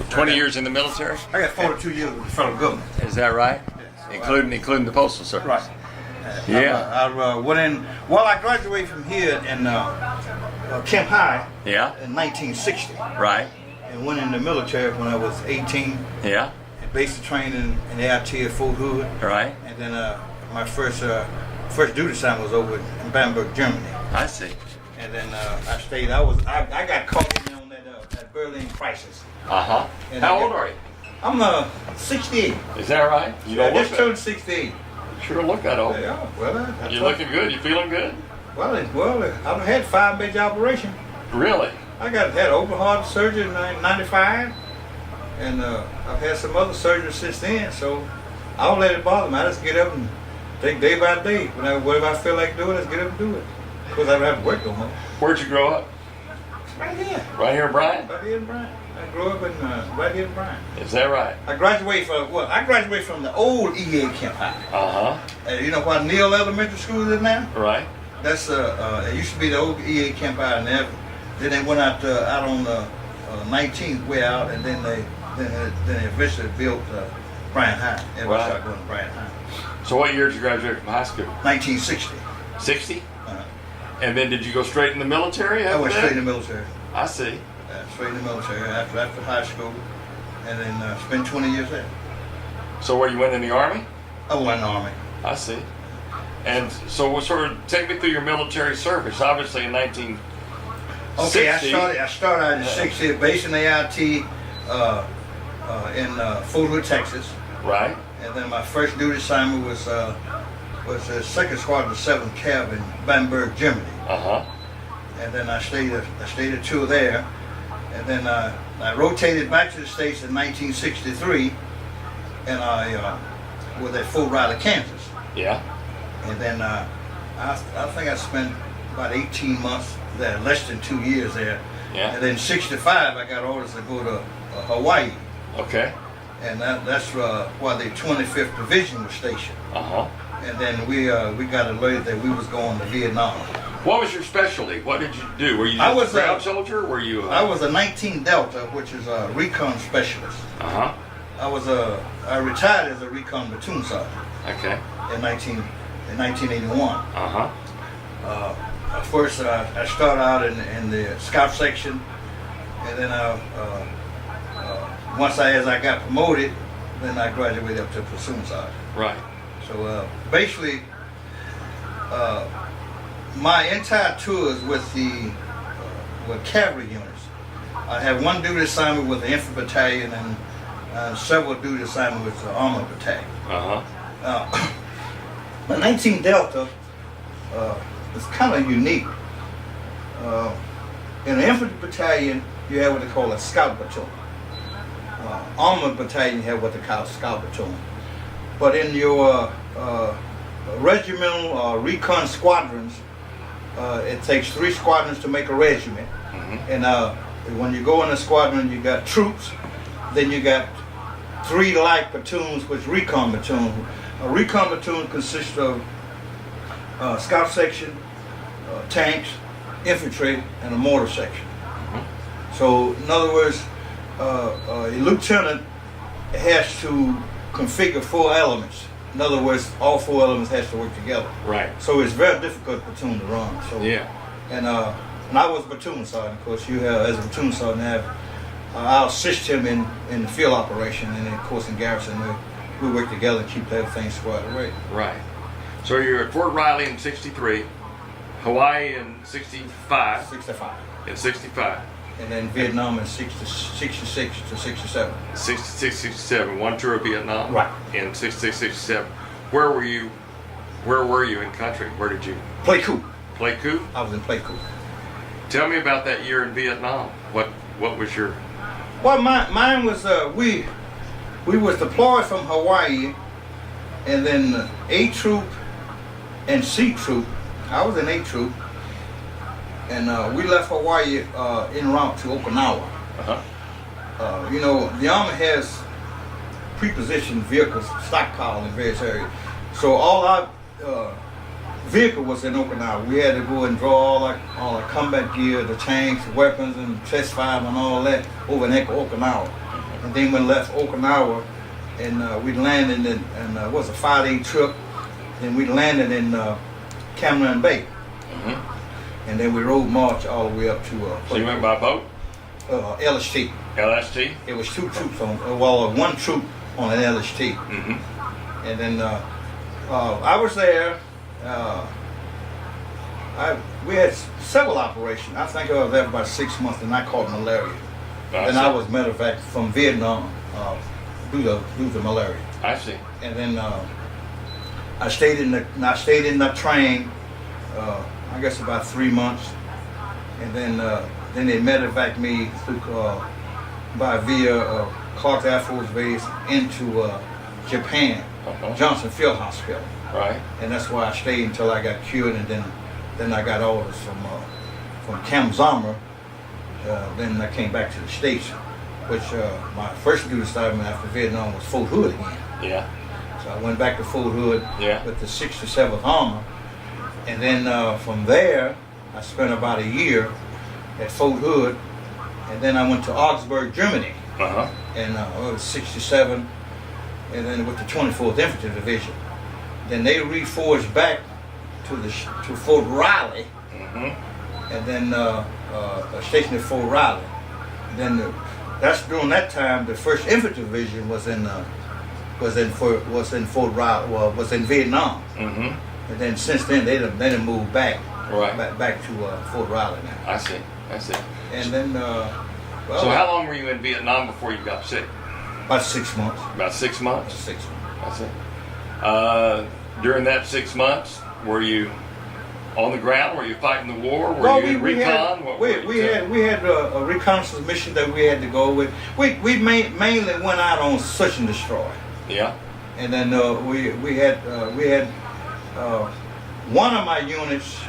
20 years in the military? I got 42 years with the federal government. Is that right? Yeah, so Including the Postal Service? Right. Yeah. I went in, well, I graduated from here in Kemp High Yeah. in 1960. Right. And went in the military when I was 18. Yeah. Basic training in the AIT at Fort Hood. Right. And then my first duty assignment was over in Bamberg, Germany. I see. And then I stayed. I got caught in on that Berlin crisis. Uh-huh. How old are you? I'm 68. Is that right? You don't I just look turned 68. sure look that old. Yeah, well, You're looking good. You feeling good? Well, I've had 5 major operations. Really? I had open heart surgery in 95, and I've had some other surgeries since then. So I don't let it bother me. I just get up and take day by day. Whatever I feel like doing, I just get up and do it. Because I don't have to work no more. Where'd you grow up? Right here. Right here in Bryan? Right here in Bryan. I grew up in right here in Bryan. Is that right? I graduated from the old EA Kemp High. Uh-huh. You know what Neal Elementary School is now? Right. That's it used to be the old EA Kemp High, and then they went out on the 19th way out, and then they eventually built Bryan High. Everybody started going to Bryan High. So what year did you graduate from high school? 1960. 60? And then did you go straight in the military after I went that? straight in the military. I see. Straight in the military after high school, and then spent 20 years there. So where you went in the Army? I went in the Army. I see. And so what sort of, take me through your military service. Obviously in 1960. Okay, I started out in 60, based in the AIT in Fort Hood, Texas. Right. And then my first duty assignment was the 2nd Squadron, 7th Cav in Bamberg, Germany. Uh-huh. And then I stayed a tour there. And then I rotated back to the States in 1963, and I was at Fort Riley, Kansas. Yeah. And then I think I spent about 18 months there, less than 2 years there. Yeah. And then 65, I got orders to go to Hawaii. Okay. And that's where the 25th Division was stationed. Uh-huh. And then we got alerted that we was going to Vietnam. What was your specialty? What did you do? Were you just a ground soldier? Were you? I was a 19 Delta, which is a recon specialist. Uh-huh. I retired as a recon platoon sergeant. Okay. In 1981. Uh-huh. First, I started out in the scout section, and then as I got promoted, then I graduated up to platoon sergeant. Right. So basically, my entire tours with cavalry units. I had one duty assignment with the infantry battalion and several duty assignments with the armored battalion. Uh-huh. The 19 Delta is kind of unique. In the infantry battalion, you have what they call a scout platoon. Armored battalion, you have what they call scout platoon. But in your regimental recon squadrons, it takes 3 squadrons to make a regiment. Mm-hmm. And when you go in a squadron, you got troops, then you got 3 light platoons, which recon platoon. A recon platoon consists of scout section, tanks, infantry, and a mortar section. Mm-hmm. So in other words, a lieutenant has to configure 4 elements. In other words, all 4 elements has to work together. Right. So it's very difficult platoon to run. So yeah. And I was a platoon sergeant. Of course, you have as a platoon sergeant, I'll assist him in the field operation, and then, of course in garrison we work together and keep everything squared away. Right. So you're at Fort Riley in '63, Hawaii in '65. 65. In '65. And then Vietnam in 66 to 67. 66, 67. One tour of Vietnam. Right. In 66, 67. Where were you in country? Where did you? Pleiku. Pleiku? I was in Pleiku. Tell me about that year in Vietnam. What was your? Well, mine was we was deployed from Hawaii, and then A Troop and C Troop. I was in A Troop, and we left Hawaii en route to Okinawa. Uh-huh. You know, the Army has pre-positioned vehicles stockpiled in various areas. So all our vehicle was in Okinawa. We had to go and draw all our combat gear, the tanks, weapons, and test fire and all that over in Okinawa. and then we left Okinawa, and we landed in, it was a 5-day trip. Then we landed in Cameron Bay, and then we rode march all the way up to. So you went by boat? LST. LST? It was 2 troops on, one troop on an LST. And then I was there. We had several operations. I think I was there for about 6 months, and I caught malaria. And I was, matter of fact, from Vietnam due to malaria. I see. And then I stayed in the train. I guess about 3 months, and then they medevac me through via Clark Air Force Base into Japan, Johnson Field Hospital. Right. And that's why I stayed until I got cured, and then I got orders from Camp Zommer. Then I came back to the States, which my first duty assignment after Vietnam was Fort Hood again. Yeah. So I went back to Fort Hood with the 67th Armor, and then from there I spent about a year at Fort Hood, and then I went to Augsburg, Germany, and I was 67, and then with the 24th Infantry Division. Then they reforged back to Fort Riley, and then stationed at Fort Riley. Then that's during that time the 1st Infantry Division was in Fort Riley, was in Vietnam. And then since then they done moved back to Fort Riley now. I see. And then so how long were you in Vietnam before you got sick? About 6 months. About 6 months? 6 months. That's it. During that 6 months, were you on the ground? Were you fighting the war? Were you in recon? We had a reconnaissance mission that we had to go with. We mainly went out on search and destroy. Yeah. And then we had one of my units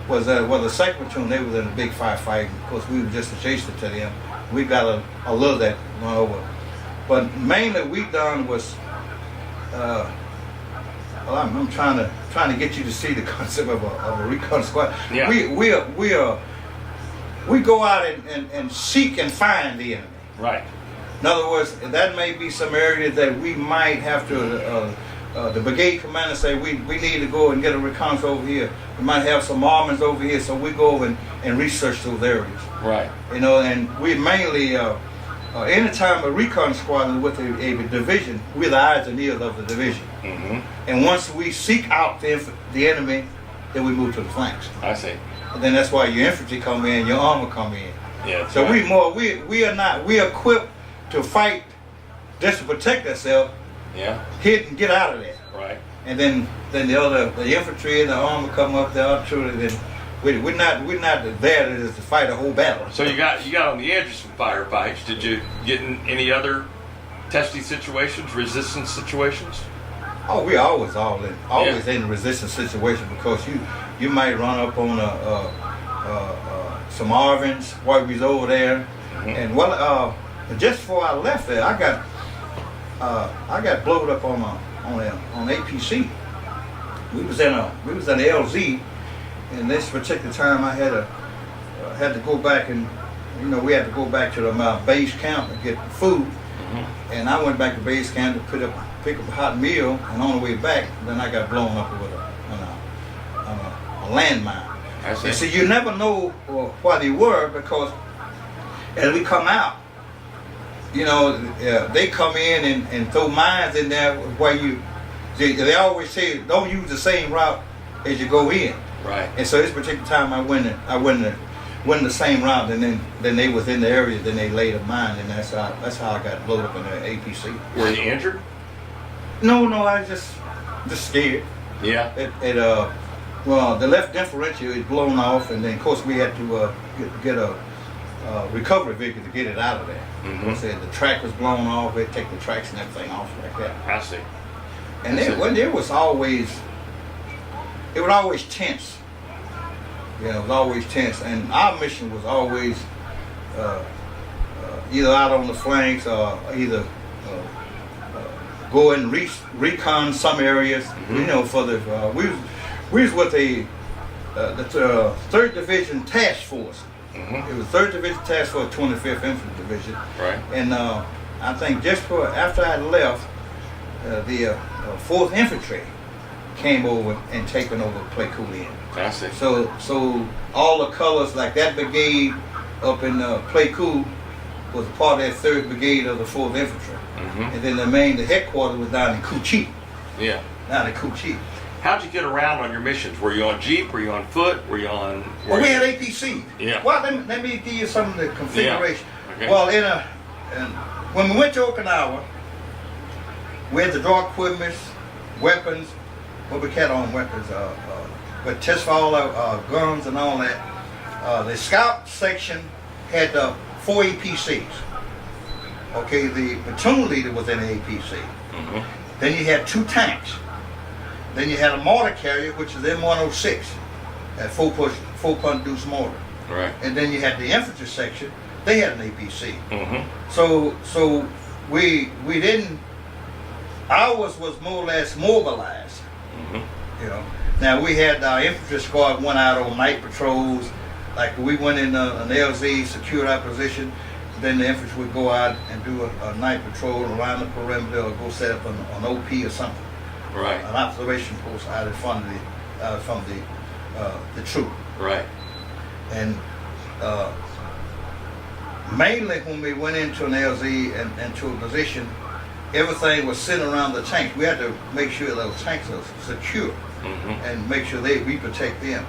was a second platoon. They was in a big firefight. Of course, we were just adjacent to them. We got a little that went over, but mainly we done was. I'm trying to get you to see the concept of a recon squad. Yeah. We go out and seek and find the enemy. Right. In other words, that may be some area that we might have to. The brigade commander say we need to go and get a reconnaissance over here. We might have some armaments over here, so we go over and research those areas. Right. You know, and we mainly. Anytime a recon squadron with a division, we're the eyes and ears of the division. And once we seek out the enemy, then we move to the flanks. I see. And then that's why your infantry come in, your armor come in. Yeah. So right. we equipped to fight just to protect ourselves. Yeah. Hit and get out of there. Right. And then the infantry and the armor come up there, artillery. Then we're not there to fight a whole battle. So you got on the edge of some firefights. Did you get in any other testy situations, resistance situations? Oh, we always in resistance situation, because you might run up on some Arvins while we was over there, and just before I left there, I got blowed up on APC. We was in an LZ. And this particular time, I had to go back, and we had to go back to the base camp and get food. And I went back to base camp to pick up a hot meal, and on the way back, then I got blown up with a landmine. I see. And so you never know why they were, because as we come out, they come in and throw mines in there where they always say don't use the same route as you go in. Right. And so this particular time I went the same route, and then they was in the area, then they laid a mine, and that's how I got blown up in the APC. Were you injured? No, I was just scared. Yeah. The left differential is blown off, and then of course we had to get a recovery vehicle to get it out of there. Said the track was blown off. They'd take the tracks and everything off like that. I see. And it was always tense. It was always tense, and our mission was always either out on the flanks or either go and recon some areas. For the we was with the 3rd Division Task Force, It was 3rd Division Task Force, 25th Infantry Division. Right. And I think just after I left, the 4th Infantry came over and taken over Pleiku end. I see. So all the colors, like that brigade up in Pleiku was a part of that 3rd Brigade of the 4th Infantry. And then the headquarters was down in Kuchi. Yeah. Down in Kuchi. How'd you get around on your missions? Were you on Jeep? Were you on foot? Were you on? Well, we had APC. Yeah. Well, let me give you some of the configuration. Yeah. Okay. Well, when we went to Okinawa, we had to draw equipment, weapons. What we had on weapons, but test for all our guns and all that. The scout section had 4 APCs. Okay, the platoon leader was in an APC. Then you had 2 tanks. Then you had a mortar carrier, which is M106, at 4-point deuce mortar. Right. And then you had the infantry section. They had an APC. So we didn't. Ours was more or less mobilized. You know. Now we had our infantry squad went out on night patrols. Like we went in an LZ, secured our position. Then the infantry would go out and do a night patrol around the perimeter, or go set up an OP or something. Right. An observation post out in front of the troop. Right. And mainly when we went into an LZ and to a position, everything was sitting around the tanks. We had to make sure those tanks are secure and make sure we protect them.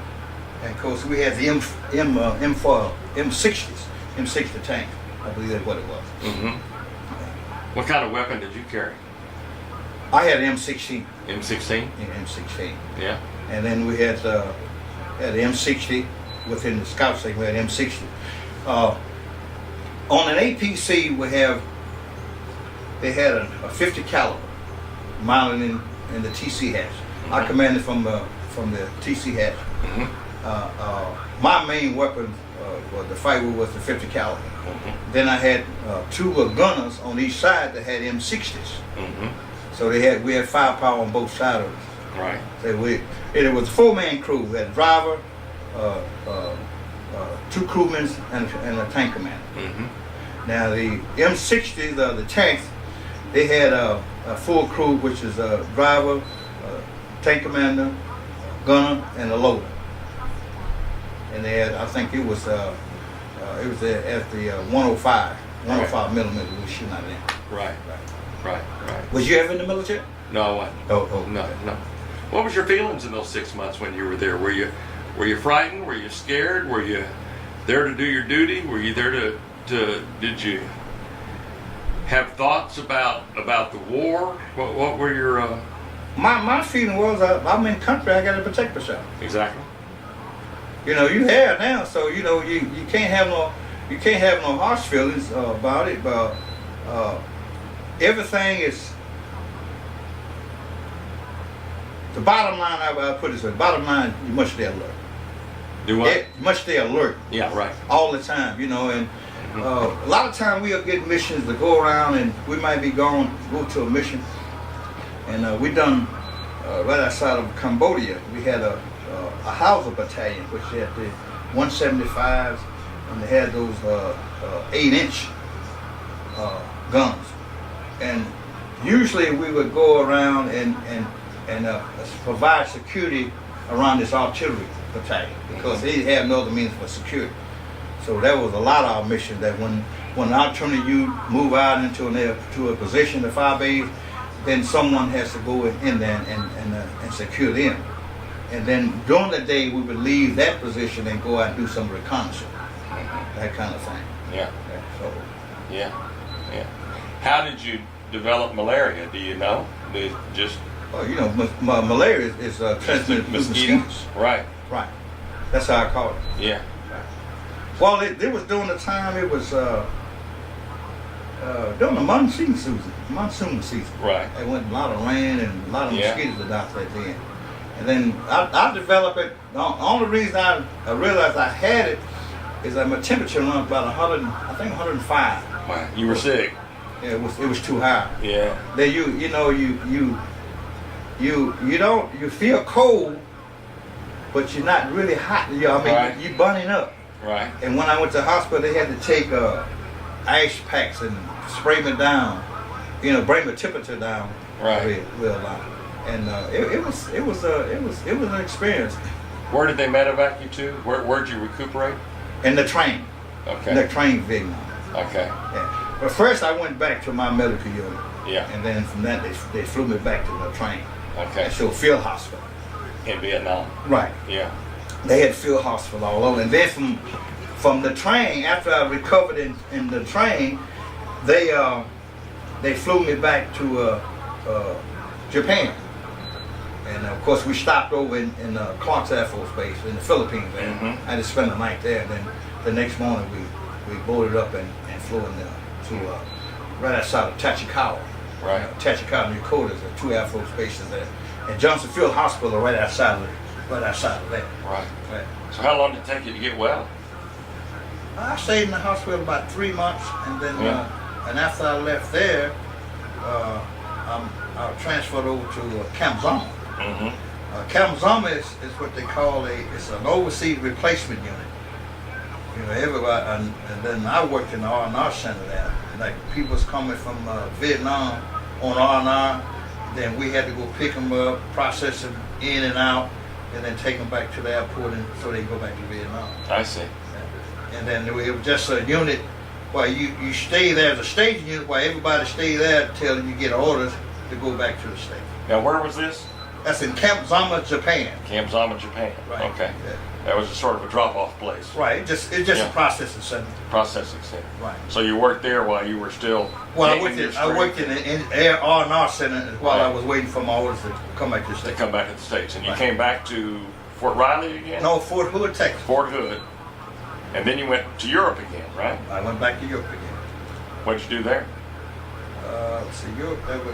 And of course, we had the M60s, M60 tank. I believe that's what it was. What kind of weapon did you carry? I had M16. M16? Yeah, M16. Yeah. And then we had M60 within the scout section. We had M60. On an APC, they had a 50 caliber mounted in the TC hatch. I commanded from the TC hatch. My main weapon the fight was the 50 caliber. Then I had 2 gunners on each side that had M60s. So we had firepower on both sides of us. Right. So it was a 4-man crew. We had a driver, 2 crewmen, and a tank commander. Now the M60s, the tanks, they had a full crew, which is a driver, tank commander, gunner, and a loader. And they had, I think it was at the 105 millimeter we were shooting out there. Right. Was you ever in the military? No, I wasn't. Oh. No. What was your feelings in those 6 months when you were there? Were you frightened? Were you scared? Were you there to do your duty? Were you there to did you have thoughts about the war? What were your My feeling was I'm in country, I gotta protect myself. Exactly. You know, you have now, so you know you can't have no harsh feelings about it, but everything is the bottom line. I put it this way: the bottom line, you must stay alert. Do what? You must stay alert. Yeah, right. All the time, you know, and a lot of time we'll get missions to go around, and we might be go to a mission, and we done right outside of Cambodia. We had a Hauser battalion, which had the 175s, and they had those 8-inch guns. And usually we would go around and provide security around this artillery battalion because they have no other means for security. So that was a lot of our mission. That when an artillery unit move out into a position, the fire base, then someone has to go in there and secure them. And then during the day, we would leave that position and go out and do some reconnaissance, that kind of thing. Yeah. So. Yeah. How did you develop malaria? Do you know? Oh, you know, malaria is transmitted through mosquitoes. Right. That's how I call it. Yeah. Well, it was during the time. It was during the monsoon season. Right. It went a lot of rain and a lot of mosquitoes were out there then. And then I developed it. The only reason I realized I had it is that my temperature went about 105. Wow. You were sick. Yeah, it was too high. Yeah. Then you feel cold, but you're not really hot. I mean, right. you're burning up. Right. And when I went to the hospital, they had to take ice packs and spray me down, bring my temperature down Right. real loud. And it was an experience. Where did they medevac you to? Where'd you recuperate? In the train. Okay. In the train, Viet Nam. Okay. Yeah. But first, I went back to my medical unit. Yeah. And then from that, they flew me back to the train. Okay. And so field hospital. In Vietnam. Right. Yeah. They had field hospital all over. And then from the train, after I recovered in the train, they flew me back to Japan. And of course, we stopped over in Clark's Air Force Base in the Philippines. And Mm-hmm. I just spent the night there. And then the next morning, we boarded up and flew in to right outside of Tachikawa. Right. Tachikawa, North Dakota, is 2 Air Force bases there. And Johnson Field Hospital right outside of that. Right. Right. So how long did it take you to get well? I stayed in the hospital about 3 months, and then and after I left there, I transferred over to Camp Zama. Mm-hmm. Camp Zama is what they call it's an overseas replacement unit. Everybody, and then I worked in the R&R center there. Like people was coming from Vietnam on R&R, then we had to go pick them up, process them in and out, and then take them back to the airport, and so they go back to Vietnam. I see. And then it was just a unit where you stay there as a staging unit, where everybody stay there until you get orders to go back to the state. Now, where was this? That's in Camp Zama, Japan. Camp Zama, Japan. Right. Okay. Yeah. That was a sort of a drop-off place. Right. It's just Yeah. a processing center. Processing center. Right. So you worked there while you were still. Well, I gaining your worked strength in the R&R center while Right. I was waiting for my orders to come back to the to state. come back to the States. And you Right. came back to Fort Riley again? No, Fort Hood, Texas. Fort Hood. And then you went to Europe again, right? I went back to Europe again. What'd you do there? Let's see, Europe. That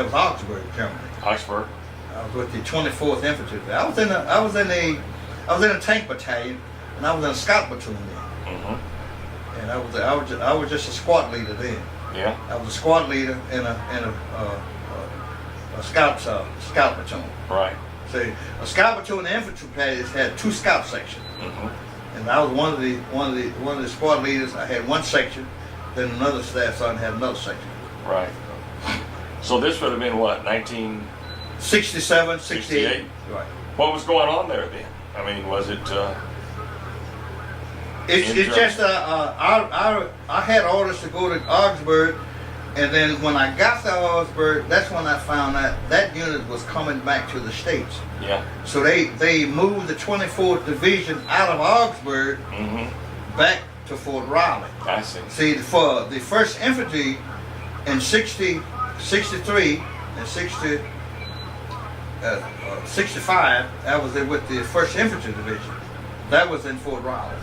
was Augsburg, Germany. Augsburg. I was with the 24th Infantry. I was in a tank battalion, and I was in a scout platoon then. Mm-hmm. And I was just a squad leader then. Yeah. I was a squad leader in a scout platoon. Right. See, a scout platoon and infantry battalions had 2 scout sections, Mm-hmm. and I was one of the squad leaders. I had 1 section, then another staff sergeant had another section. Right. So this would have been what, 67, 68. 68? Right. What was going on there then? I mean, was it? It's just I had orders to go to Augsburg, and then when I got to Augsburg, that's when I found out that unit was coming back to the States. Yeah. So they moved the 24th Division out of Augsburg Mm-hmm. back to Fort Riley. I see. See, for the 1st Infantry in 60, 63, and 60, 65, I was there with the 1st Infantry Division. That was in Fort Riley.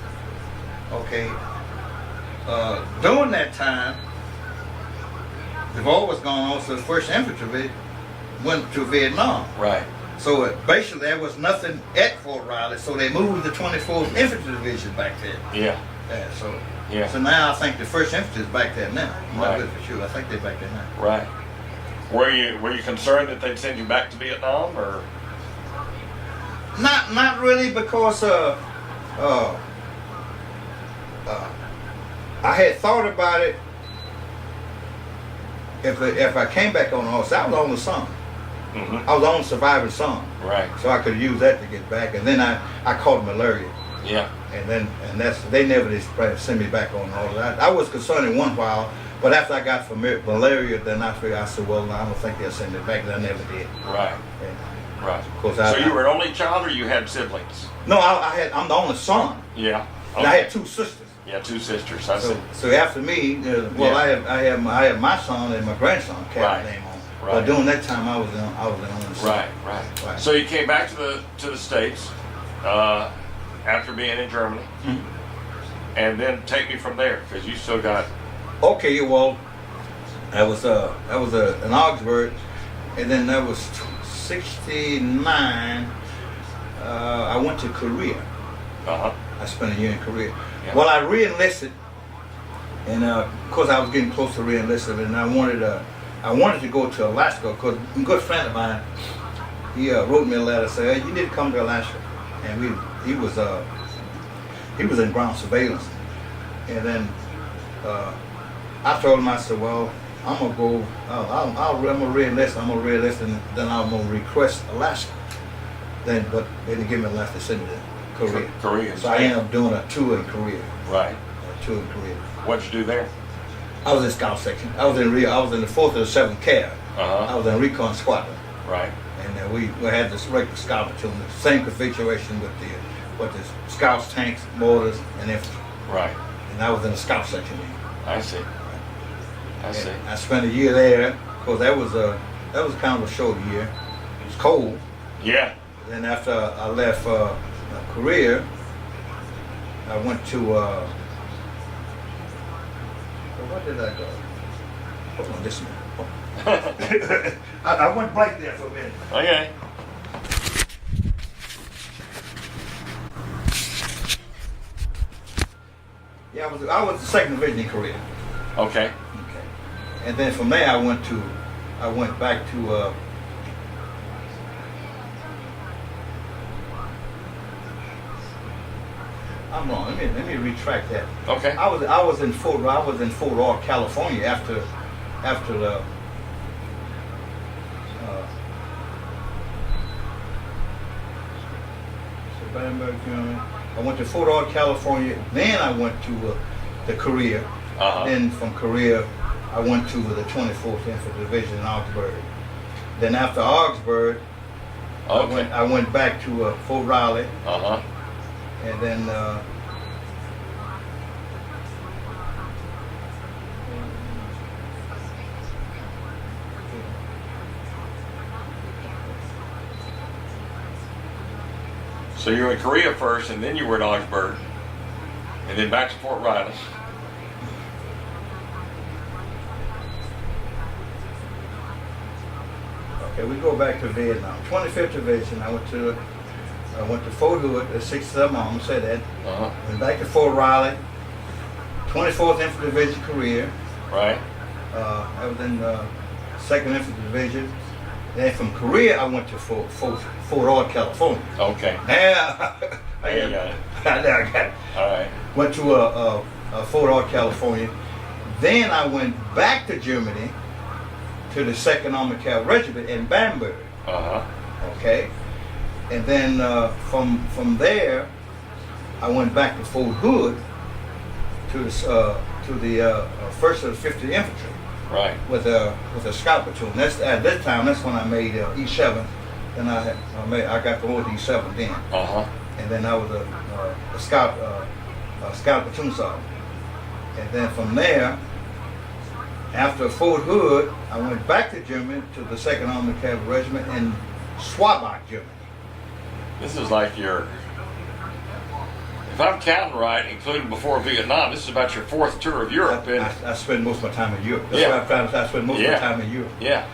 Okay. During that time, the war was going on, so the 1st Infantry went to Vietnam. Right. So basically, there was nothing at Fort Riley, so they moved the 24th Infantry Division back there. Yeah. Yeah, Yeah. so now I think the 1st Infantry is back there now. I'm not Right. good for sure. I think they're back there now. Right. Were you concerned that they'd send you back to Vietnam, or? Not really, because I had thought about it. If I came back on the horse, I was the only son. Mm-hmm. I was the only surviving son, Right. so I could use that to get back. And then I caught malaria, Yeah. and they never did send me back on the horse. I was concerned in one while, but after I got from malaria, then I said, well, I don't think they'll send me back. And I never did. Right. And Right. of course, So you were an only child, or you had siblings? No, I'm the only son. Yeah. And I had 2 sisters. Yeah, 2 sisters. I see. So after me, Yeah. I have my son and my grandson carry Right. the name on. Right. But during that time, I was the only son. Right. So you came back to the States after being in Germany, Mhm. and then take me from there, because you still got. Okay, well, I was in Augsburg, and then that was 69. I went to Korea. Uh-huh. I spent a year in Korea. Yeah. Well, I re-enlisted, and of course I was getting close to re-enlisting, and I wanted to go to Alaska because a good friend of mine, he wrote me a letter saying, hey, you need to come to Alaska, and he was in ground surveillance. And then I told him, I said, well, I'm gonna go. I'm gonna re-enlist. I'm gonna re-enlist, and then I'm gonna request Alaska. But they didn't give me Alaska. They sent me to Korea. Korea. So I ended up doing a tour in Korea. Right. A tour in Korea. What'd you do there? I was in scout section. I was in the 4th or the 7th CAV. I was in recon squadron. Right. And we had this regular scout platoon, the same configuration with the scouts, tanks, mortars, and infantry. Right. And I was in the scout section. I see. I see. And I spent a year there. Of course, that was kind of a short year. It was cold. Yeah. Then after I left Korea, I went to. Where did I go? Hold on, this minute. I went blank there for a minute. Okay. Yeah, I was the 2nd Division in Korea. Okay. Okay. And then from there I went back to I'm wrong. Let me retract that. Okay. I was in Fort Ord, California after the I went to Fort Ord, California. Then I went to Korea. Then from Korea, I went to the 24th Infantry Division in Augsburg. Then after Augsburg, I went back to Fort Riley. And then so you were in Korea first, and then you were in Augsburg, and then back to Fort Riley. Okay, we go back to Vietnam. 25th Division. I went to Fort Hood, the 6th. I'm gonna say that. Went back to Fort Riley. 24th Infantry Division, Korea. Right. I was in 2nd Infantry Division. Then from Korea, I went to Fort Ord, California. Okay. Yeah. There you got it. I got it. All right. Went to Fort Ord, California. Then I went back to Germany to the 2nd Armored Cavalry Regiment in Bamberg. Okay. And then from there, I went back to Fort Hood to the 1st of the 50th Infantry. Right. With a scout platoon. At that time, that's when I made E7. Then I got promoted to E7 then. And then I was a scout platoon sergeant. And then from there, after Fort Hood, I went back to Germany to the 2nd Armored Cavalry Regiment in Schwabach, Germany. This is like your, if I'm counting right, including before Vietnam, this is about your 4th tour of Europe. I spent most of my time in Europe. That's why I spent most of my time in Europe. Yeah.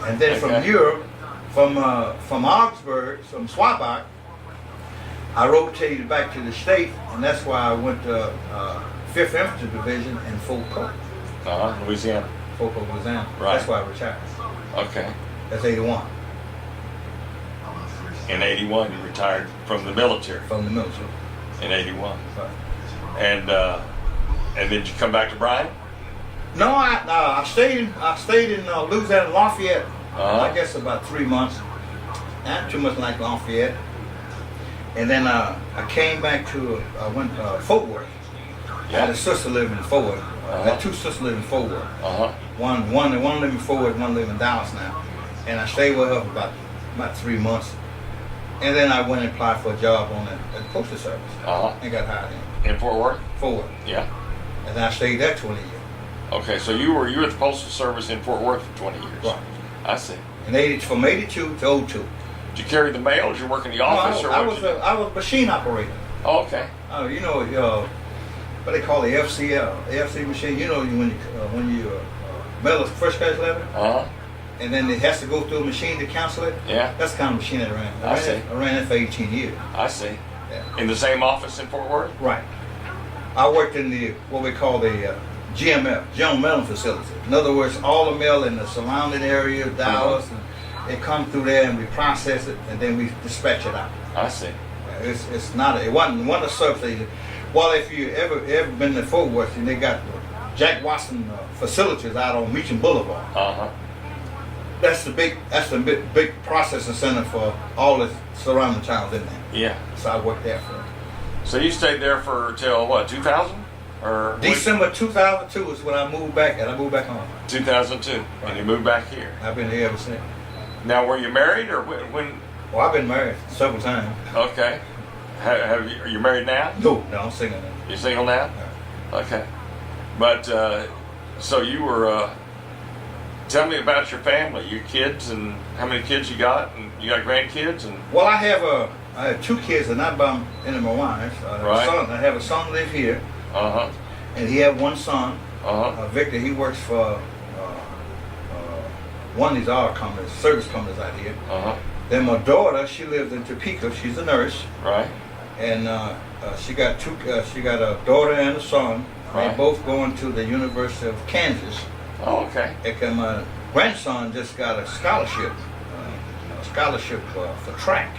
And then from Europe, from Augsburg, from Schwabach, I rotated back to the States, and that's why I went to 5th Infantry Division in Fort Polk. Louisiana. Fort Polk, Louisiana. Right. That's why I retired. Okay. That's 81. In 81, you retired from the military. From the military. In 81. Right. And did you come back to Bryan? No, I stayed in Louisiana, Lafayette. I guess about 3 months. Not too much like Lafayette. And then I came back to Fort Worth. I had a sister living in Fort Worth. I had 2 sisters living in Fort Worth. One living in Fort Worth, one living in Dallas now. And I stayed with her for about 3 months. And then I went and applied for a job on the Postal Service. And got hired in Fort Worth? Fort Worth. Yeah. And then I stayed there 20 years. Okay, so you were at the Postal Service in Fort Worth for 20 years. Right. I see. And from 82 to 02. Did you carry the mail? Did you work in the office? I was a machine operator. Oh, okay. You know, what they call the FC machine. You know, when you mail a first class letter. And then it has to go through a machine to cancel it. Yeah. That's the kind of machine I ran. I ran it for 18 years. I see. Yeah. In the same office in Fort Worth? Right. I worked in what we call the GMF, General Mailing Facility. In other words, all the mail in the surrounding area, Dallas, and it comes through there and we process it and then we dispatch it out. I see. it's not. It wasn't a substation. Well, if you ever been to Fort Worth, and they got Jack Watson facilities out on Meacham Boulevard. That's the big processing center for all the surrounding towns in there. Yeah. So I worked there for. So you stayed there for till what, 2000? Or December 2002 is when I moved back, and I moved back home. 2002, Right. and you moved back here. I've been here ever since. Now, were you married or when? Well, I've been married several times. Okay. Have you? Are you married now? No, I'm single now. You're single now? Yeah. Okay. But so you were. Tell me about your family, your kids, and how many kids you got, and you got grandkids, and. Well, I have 2 kids, and not by any of my wives. Right. Son, I have a son live here, and he have 1 son. Victor, he works for one of these auto companies, service companies out here. Then my daughter, she lives in Topeka. She's a nurse. Right. And she got she got a daughter and a son. Right. They both going to the University of Kansas. Oh, okay. And my grandson just got a scholarship for track.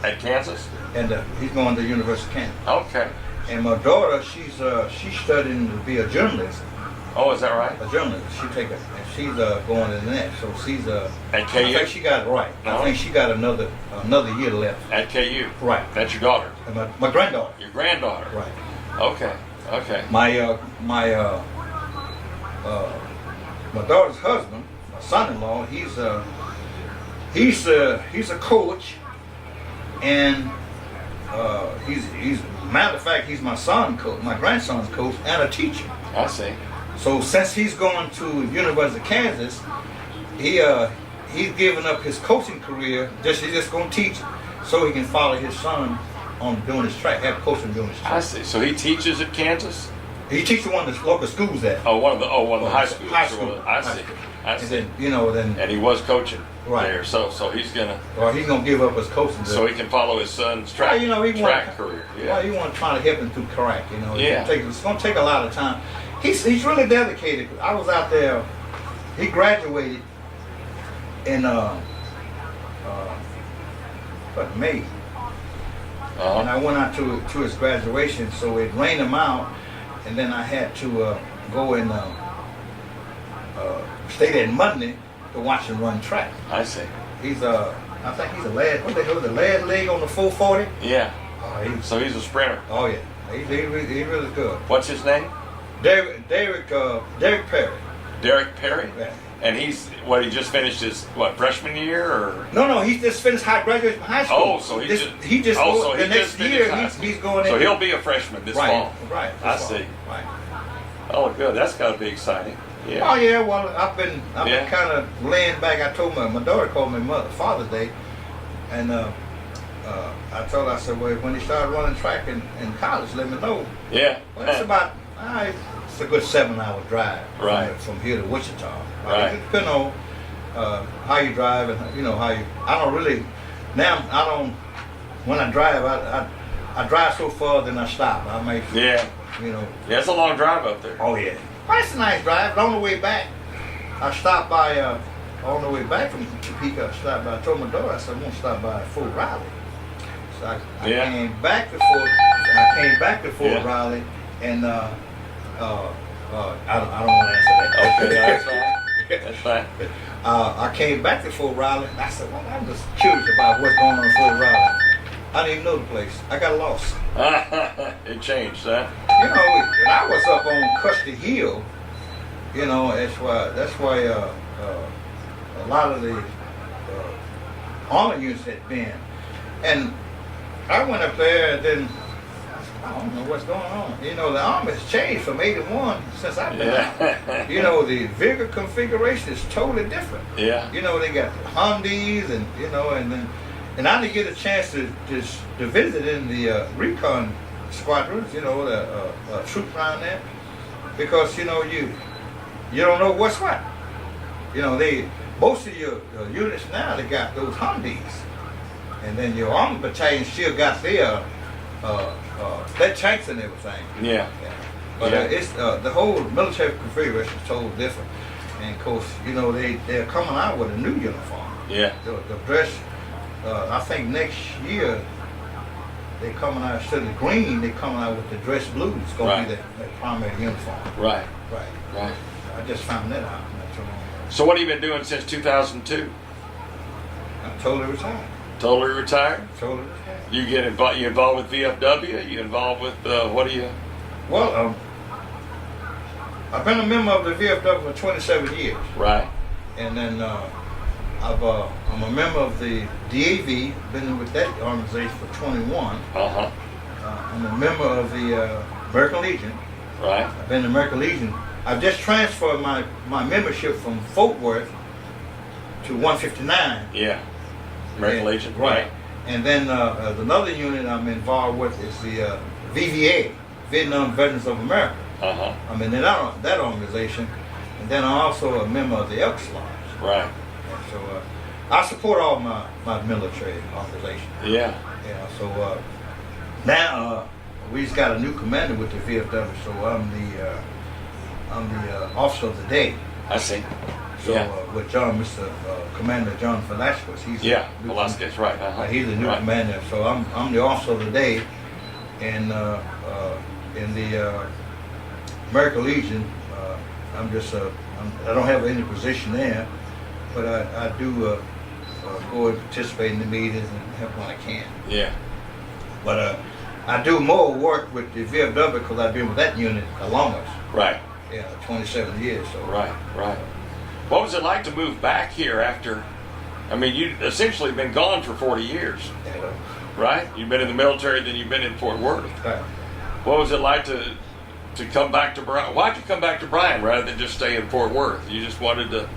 At Kansas? And he's going to the University of Kansas. Okay. And my daughter, she's studying to be a journalist. Oh, is that right? A journalist. She's going in that. So she's At I KU? think she got it right. I think she got another year left. At KU? Right. That's your daughter? And my granddaughter. Your granddaughter? Right. Okay. Okay. My daughter's husband, my son-in-law, he's a coach, and he's matter of fact, he's my grandson's coach and a teacher. I see. So since he's going to University of Kansas, he's giving up his coaching career. He's just going to teach, so he can follow his son on doing his track, have coaching doing his track. I see. So he teaches at Kansas? He teaches one of the local schools there. Oh, one of the high schools. High school. I see. I And see. then And he was coaching Right. there, so he's gonna he's gonna give up his coaching. so he can follow his son's track He track career. Yeah. Well, you want to try to help him through track. Yeah. It's gonna take a lot of time. He's really dedicated. I was out there. He graduated in May. And I went out to his graduation, so it rained him out, and then I had to go and stay there Monday to watch him run track. I see. He's I think he's the last leg on the 440. Yeah. Oh, So he's a sprinter. oh yeah, he's really good. What's his name? Derek Perry. Derek Perry. Yeah. And he just finished his freshman year or? No, he just finished graduated from high school. Oh, so the next year he's going in. So he'll be a freshman this fall. Right. I see. Right. Oh, good. That's got to be exciting. Yeah. Oh yeah. Well, I've been kind of laying back. I told my daughter called me Father's Day, and I told her, I said, well, when he started running track in college, let me know. Yeah. Well, it's about it's a good 7-hour drive. Right. From here to Wichita. Right. Depending on how you drive and how you. When I drive, I drive so far, then I stop. I make. Yeah. Yeah, it's a long drive up there. Oh yeah. Well, it's a nice drive. But on the way back, I stopped by. On the way back from Topeka, I told my daughter, I said, I'm gonna stop by Fort Riley. So I came back to Fort Riley, and I don't want to answer that. Okay, that's fine. That's fine. I came back to Fort Riley, and I said, well, I'm just curious about what's going on in Fort Riley. I didn't even know the place. I got lost. It changed, huh? And I was up on Custy Hill. That's why a lot of the Army units had been. And I went up there, and then I don't know what's going on. The Army has changed from 81 since I've been out. The vigor configuration is totally different. Yeah. They got the Humvees, and I didn't get a chance to visit in the recon squadrons, the troops around there, because you don't know what's what. Most of your units now, they got those Humvees, and then your Army battalion still got their tanks and everything. Yeah. But it's the whole military configuration is totally different, and of course, they're coming out with a new uniform. Yeah. The dress. I think next year they coming out instead of the green, they coming out with the dress blue. It's gonna be Right. that primary uniform. Right. Right. Right. I just found that out not too long ago. So what have you been doing since 2002? I'm totally retired. Totally retired? Totally retired. You get involved? You involved with VFW? You involved with what do you? Well, I've been a member of the VFW for 27 years, Right. and then I'm a member of the DAV. Been with that organization for 21. Uh-huh. I'm a member of the American Legion. Right. I've been in the American Legion. I've just transferred my membership from Fort Worth to 159. Yeah. American Legion. Right. And then another unit I'm involved with is the VVA, Viet Nam Veterans of America. Uh-huh. I'm in that organization. And then I'm also a member of the Elks Lodge. Right. And so I support all my military organizations. Yeah. You know, so now we just got a new commander with the VFW, so I'm the officer of the day. I see. So Yeah. with Mr. Commander John Velasquez, he's Yeah. the new Velasquez. Right. Uh-huh. he's the new Right. commander. So I'm the officer of the day, and in the American Legion, I'm just I don't have any position there, but I do go and participate in the meetings and help when I can. Yeah. But I do more work with the VFW because I've been with that unit the longest. Right. Yeah, 27 years. So Right. Right. What was it like to move back here after? I mean, you've essentially been gone for 40 years, you know, right? You've been in the military, then you've been in Fort Worth. right. What was it like to come back to Bryan? Why'd you come back to Bryan rather than just stay in Fort Worth? You just wanted to.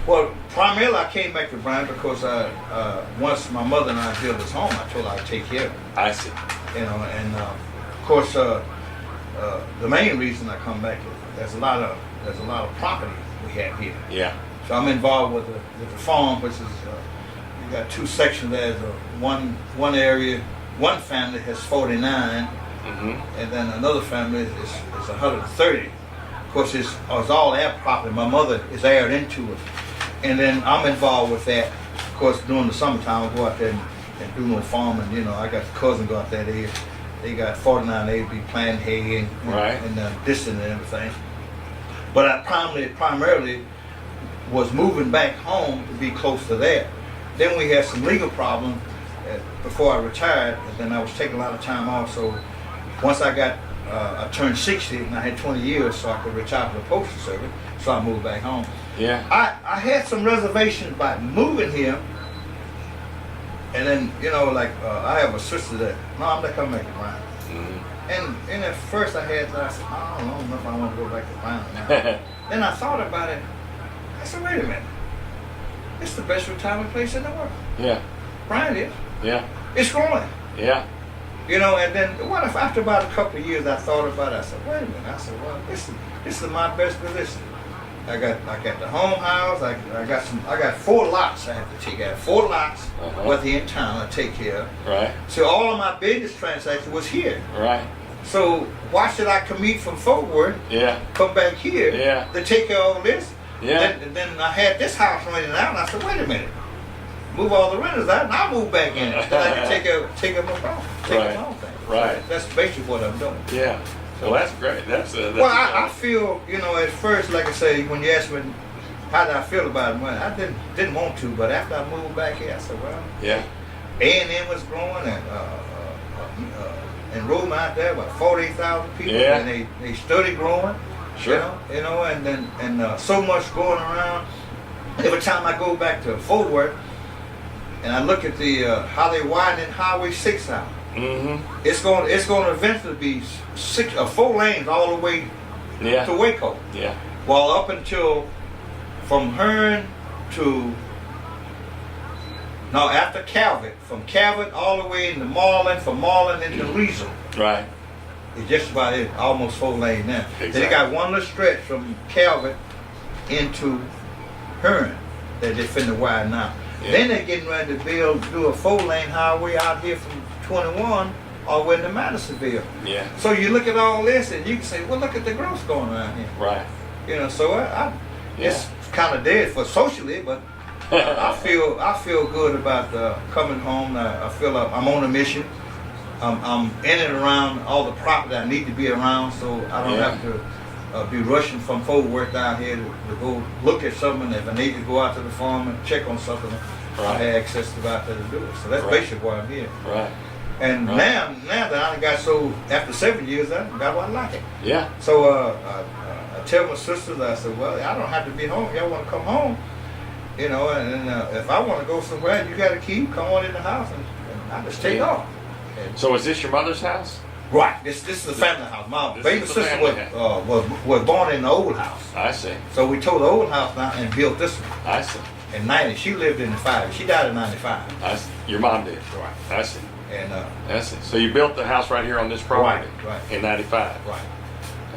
Well, primarily I came back to Bryan because once my mother and I built this home, I told her I'd take care of it. I see. You know, and of course, the main reason I come back is there's a lot of property we have here. Yeah. So I'm involved with the farm, which is you got two sections. There's one area, one family has 49, Mm-hmm. and then another family is 130. Of course, it's all our property. My mother is aired into it, and then I'm involved with that. Of course, during the summertime, I go out there and do no farming. You know, I got cousins go out there. They got 49 acres, be planting hay and Right. and distant and everything. But I primarily was moving back home to be close to there. Then we had some legal problems before I retired, and then I was taking a lot of time off. So once I turned 60 and I had 20 years, so I could retire from the Postal Service. So I moved back home. Yeah. I had some reservations about moving here, and then I have a sister that no, I'm not coming back to Bryan. Mm-hmm. And at first I said, I don't know if I want to go back to Bryan now. Then I thought about it. I said, wait a minute. It's the best retirement place in the world. Yeah. Bryan is. Yeah. It's growing. Yeah. You know, and then what if after about a couple of years I thought about it, I said, wait a minute. I said, well, this is my best position. I got the home house, I got 4 lots I have to take care of. 4 lots with the in town I take care of. Right. So all of my business transactions was here. Right. So why should I commute from Fort Worth, Yeah. come back here Yeah. to take care of all this? Yeah. Then I had this house rented out, and I said, wait a minute. Move all the renters out, and I'll move back in. So I can take care of my problem. Take care of my own thing. Right. That's basically what I'm doing. Yeah. Well, that's great. That's Well, I feel, at first, like I say, when you asked me how did I feel about it, I didn't want to, but after I moved back here, I said, well, yeah. A&M was growing, and enrollment out there, about 48,000 people, Yeah. and they study growing. Sure. And so much going around. Every time I go back to Fort Worth, and I look at the how they widening Highway 6 out, Mm-hmm. it's going to eventually be 4 lanes all the way Yeah. to Waco. Yeah. Well, up until from Hearn to after Calvert, from Calvert all the way into Marlin, from Marlin into Riesel. Right. It's just about it, almost 4 lanes now. Exactly. Then they got one little stretch from Calvert into Hearn that they're finna widen out. Yeah. Then they're getting ready to do a 4-lane highway out here from 21 all the way into Madisonville. Yeah. So you look at all this and you can say, well, look at the growth going around here. Right. So it's kind of dead for socially, but I feel good about coming home. I feel like I'm on a mission. I'm in and around all the property I need to be around, so I don't have to be rushing from Fort Worth down here to go look at something. If I need to go out to the farm and check on something, I have access to go out there to do it. So that's basically why I'm here. Right. And now that I got so, after 7 years, I got what I like it. Yeah. So I tell my sisters, I said, well, I don't have to be home. Y'all want to come home, you know, and if I want to go somewhere, you got a key, come on in the house, and I just take off. And so is this your mother's house? Right. This is the family house. My baby sister was born in the old house. I see. So we tore the old house down and built this one. I see. In 90, she lived in the 5. She died in 95. I see. Your mom did. Right. I see. And I see. So you built the house right here on this property. Right. In 95. Right.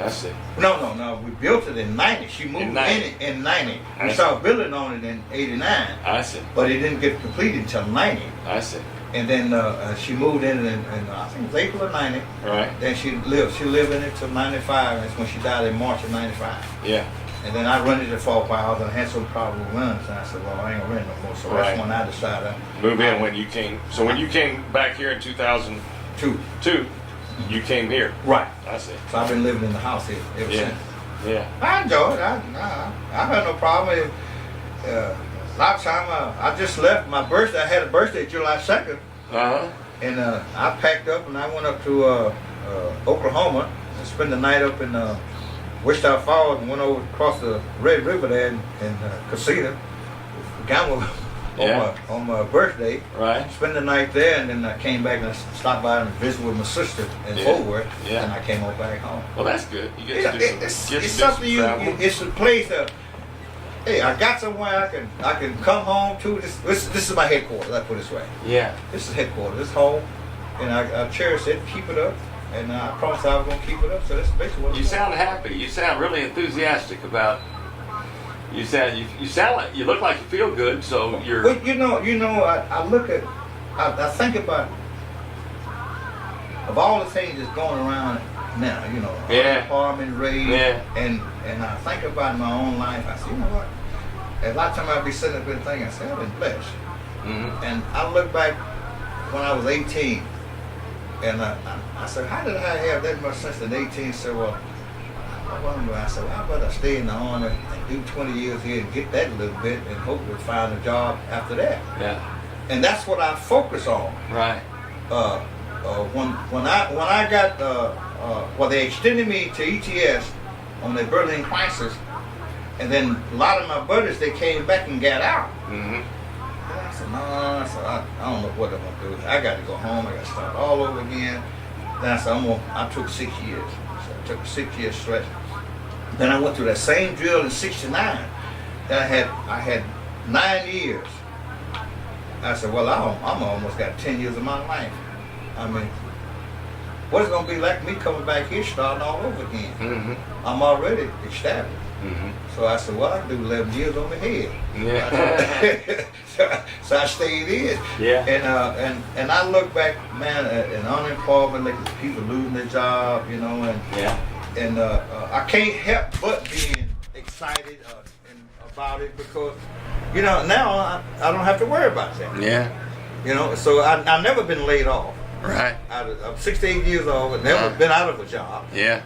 I see. No. We built it in 90. She moved in it in 90. We started building on it in 89. I see. But it didn't get completed until 90. I see. And then she moved in I think it was April of 90. Right. Then she lived in it till 95. That's when she died in March of 95. Yeah. And then I rented it for a while, and I had some problem with rents. And I said, well, I ain't gonna rent no more. So that's when I decided. Move in when you came. So when you came back here in 2002, you came here. Right. I see. So I've been living in the house here ever since. Yeah. I enjoy it. I had no problem. A lot of time I just left my birthday. I had a birthday July 2nd. Uh-huh. And I packed up and I went up to Oklahoma and spent the night up in Wichita Falls and went over across the Red River there in Casita. Gamble on my birthday. Right. Spent the night there, and then I came back and stopped by and visited with my sister in Fort Worth. Yeah. And I came on back home. Well, that's good. You get to do some, it's something it's a place that, hey, I got somewhere I can come home to. This is my headquarters. Let's put it this way. Yeah. This is headquarters. This home, and I cherish it. Keep it up, and I promised I was gonna keep it up. So that's basically what. You sound happy. You sound really enthusiastic about. You sound like you look like you feel good. So you're. Well, you know. I look at. I think about. Of all the things that's going around now, you know, unemployment rate, and I think about my own life. I say, you know what? A lot of times I'd be sitting up and thinking, I say, I've been blessed. Mm-hmm. And I look back when I was 18, and I said, how did I have that much sense at 18? So, well, I said, well, how about I stay in the Army and do 20 years here and get that a little bit and hopefully find a job after that. Yeah. And that's what I focus on. Right. When I got well, they extended me to ETS on the Berlin crisis, and then a lot of my buddies, they came back and got out. Mm-hmm. And I said, no, I don't know what I'm gonna do. I got to go home. I got to start all over again. Then I said, I took 6 years. So I took a 6 year stretch. Then I went through that same drill in '69. Then I had 9 years. I said, well, I'm almost got 10 years of my life. I mean, what's it going to be like me coming back here starting all over again? Mm-hmm. I'm already established. Mm-hmm. So I said, well, I can do 11 years on the head. Yeah. so I stayed in. Yeah. And I look back, man, at unemployment, like people losing their job, you know, and I can't help but being excited about it because, you know, now I don't have to worry about that. Yeah. You know, so I've never been laid off. Right. I'm 68 years old and never been out of a job. Yeah.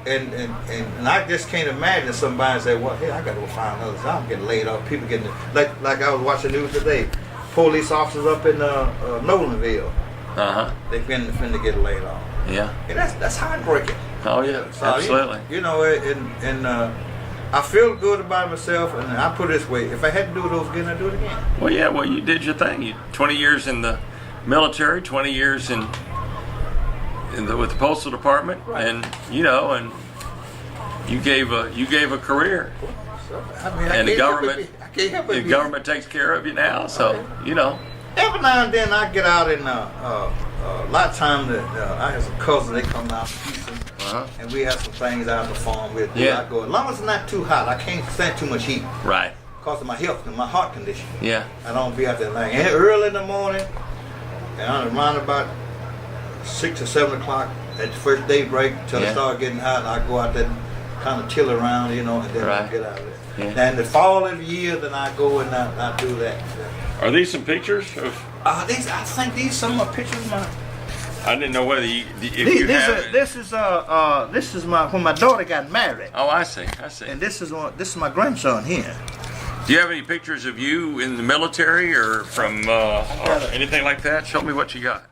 And I just can't imagine somebody say, well, hey, I got to go find another job. I'm getting laid off. People getting, like I was watching the news today, police officers up in Nolanville. Uh-huh. They finna get laid off. Yeah. And that's heartbreaking. Oh, yeah, so, absolutely. You know, and I feel good about myself, and I put it this way, if I had to do those again, I'd do it again. Well, yeah, well, you did your thing. You 20 years in the military, 20 years with the Postal Department, right. And you know, and you gave a career. I mean, and the government takes care of you now, so you know. Every now and then I get out and a lot of times I have some cousins, they come down to Houston, and we have some things out on the farm with. Yeah. I go, as long as it's not too hot, I can't stand too much heat. Right. Because of my health and my heart condition. Yeah. I don't be out there like early in the morning, and around about 6 or 7 o'clock at the first day break till it start getting hot, I go out there and kind of chill around, you know, and then I get out of there. Yeah. Now in the fall of the year, then I go and I do that. Are these some pictures of? I think these some are pictures of I didn't know whether if you have. This is my when my daughter got married, Oh, I see. and this is my grandson here. Do you have any pictures of you in the military or from or anything like that? Show me what you got.